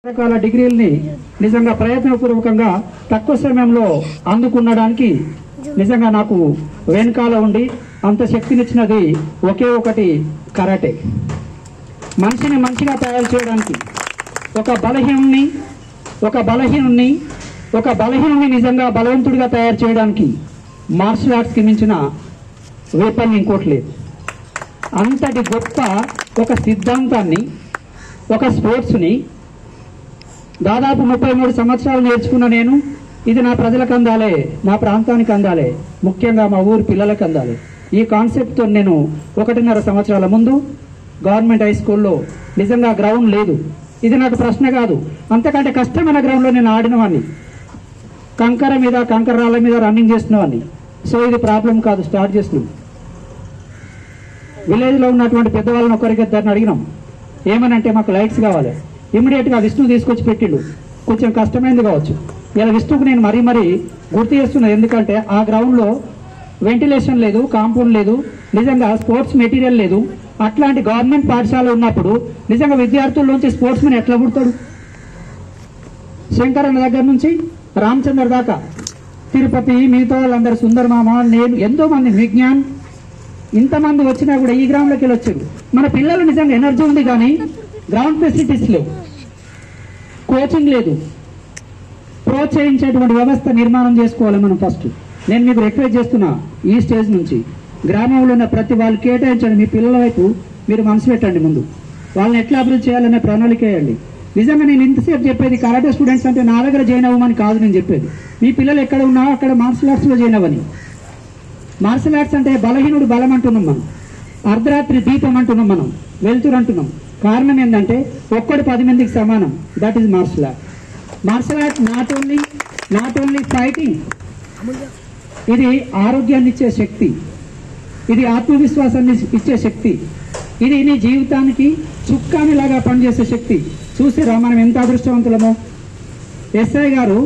రకాల డిగ్రీల్ని నిజంగా ప్రయత్నపూర్వకంగా తక్కువ సమయంలో అందుకునడానికి నిజంగా నాకు వెనకాల ఉండి అంత శక్తినిచ్చినది ఒకే ఒకటి కరాటే. మనిషిని మంచిగా తయారు చేయడానికి ఒక బలహీనుని నిజంగా బలవంతుడిగా తయారు చేయడానికి మార్షల్ ఆర్ట్స్కి మించిన వేపన్ ఇంకోటి లేదు. అంతటి గొప్ప ఒక సిద్ధాంతాన్ని, ఒక స్పోర్ట్స్ని దాదాపు 33 సంవత్సరాలు నేర్చుకున్న నేను ఇది నా ప్రజలకు అందాలే, నా ప్రాంతానికి అందాలే, ముఖ్యంగా మా ఊరి పిల్లలకు అందాలి. ఈ కాన్సెప్ట్తో నేను 1.5 సంవత్సరాల ముందు గవర్నమెంట్ హై స్కూల్లో నిజంగా గ్రౌండ్ లేదు. ఇది నాకు ప్రశ్న కాదు, అంతకంటే కష్టమైన గ్రౌండ్లో నేను ఆడినవాడిని. కంకర రాళ్ళ మీద రన్నింగ్ చేస్తున్నవాడిని. సో ఇది ప్రాబ్లం కాదు, స్టార్ట్ చేస్తున్నాం. విలేజ్లో ఉన్నటువంటి పెద్దవాళ్ళని ఒకరికిద్దరిని అడిగినాం, ఏమనంటే మాకు లైట్స్ కావాలి. ఇమీడియట్గా విష్ణు తీసుకొచ్చి పెట్టిండు. కొంచెం కష్టమైంది కావచ్చు. ఇలా విష్ణుకు నేను మరీ గుర్తు చేస్తున్నాను, ఎందుకంటే ఆ గ్రౌండ్లో వెంటిలేషన్ లేదు, కాంపౌండ్ లేదు, నిజంగా స్పోర్ట్స్ మెటీరియల్ లేదు. అట్లాంటి గవర్నమెంట్ పాఠశాల ఉన్నప్పుడు నిజంగా విద్యార్థుల్లోంచి స్పోర్ట్స్ మెన్ ఎట్లా పుడతాడు? శంకరన్న దగ్గర నుంచి రామచంద్ర దాకా, తిరుపతి, మిగతా వాళ్ళందరూ, సుందరమామ, నేను, ఎంతో మంది, విజ్ఞాన్, ఇంతమంది వచ్చినా కూడా ఈ గ్రౌండ్లోకి వెళ్ళి వచ్చారు. మన పిల్లలు నిజంగా ఎనర్జీ ఉంది, కానీ గ్రౌండ్ ఫెసిలిటీస్ లేవు, కోచింగ్ లేదు. ప్రోత్సహించేటువంటి వ్యవస్థ నిర్మాణం చేసుకోవాలి మనం ఫస్ట్. నేను మీకు రిక్వెస్ట్ చేస్తున్నా, ఈ స్టేజ్ నుంచి గ్రామంలో ఉన్న ప్రతి వాళ్ళు కేటాయించండి. మీ పిల్లల వైపు మీరు మనసు పెట్టండి. ముందు వాళ్ళని ఎట్లా అభివృద్ధి చేయాలనే ప్రణాళిక వేయండి. నిజంగా నేను ఇంతసేపు చెప్పేది కరాటే స్టూడెంట్స్ అంటే నా దగ్గర జాయిన్ అవ్వమని కాదు నేను చెప్పేది. మీ పిల్లలు ఎక్కడ ఉన్నా అక్కడ మార్షల్ ఆర్ట్స్లో జాయిన్ అవ్వని. మార్షల్ ఆర్ట్స్ అంటే బలహీనుడు బలం అంటున్నాం మనం, అర్ధరాత్రి దీపం అంటున్నాం మనం, వెలుతురు అంటున్నాం. కారణం ఏంటంటే ఒక్కడు 10 మందికి సమానం. That is martial art. Martial art not only fighting, ఇది ఆరోగ్యాన్ని ఇచ్చే శక్తి, ఇది ఆత్మవిశ్వాసాన్ని ఇచ్చే శక్తి, ఇది నీ జీవితానికి చుక్కానిలాగా పనిచేసే శక్తి. చూసిరా మనం ఎంత అదృష్టవంతులమో. ఎస్ఐ గారు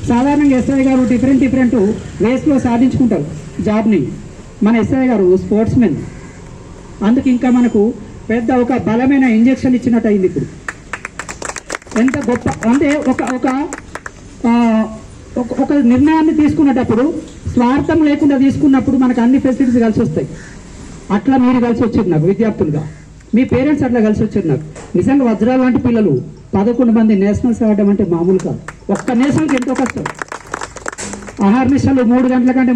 సాధారణంగా డిఫరెంట్ వేస్లో సాధించుకుంటారు జాబ్ని. మన ఎస్ఐ గారు స్పోర్ట్స్ మెన్, అందుకు ఇంకా మనకు పెద్ద ఒక బలమైన ఇంజెక్షన్ ఇచ్చినట్టు అయింది. ఇప్పుడు ఎంత గొప్ప అంటే ఒక నిర్ణయాన్ని తీసుకునేటప్పుడు స్వార్థం లేకుండా తీసుకున్నప్పుడు మనకు అన్ని ఫెసిలిటీస్ కలిసి వస్తాయి. అట్లా మీరు కలిసి వచ్చారు నాకు విద్యార్థులుగా, మీ పేరెంట్స్ అట్లా కలిసి వచ్చారు నాకు. నిజంగా వజ్రాలు లాంటి పిల్లలు 11 మంది నేషనల్స్ ఆడడం అంటే మామూలు కాదు. ఒక్క నేషనల్కి ఎంతో కష్టం. ఆహార నిమిషాలు 3 గంటల కంటే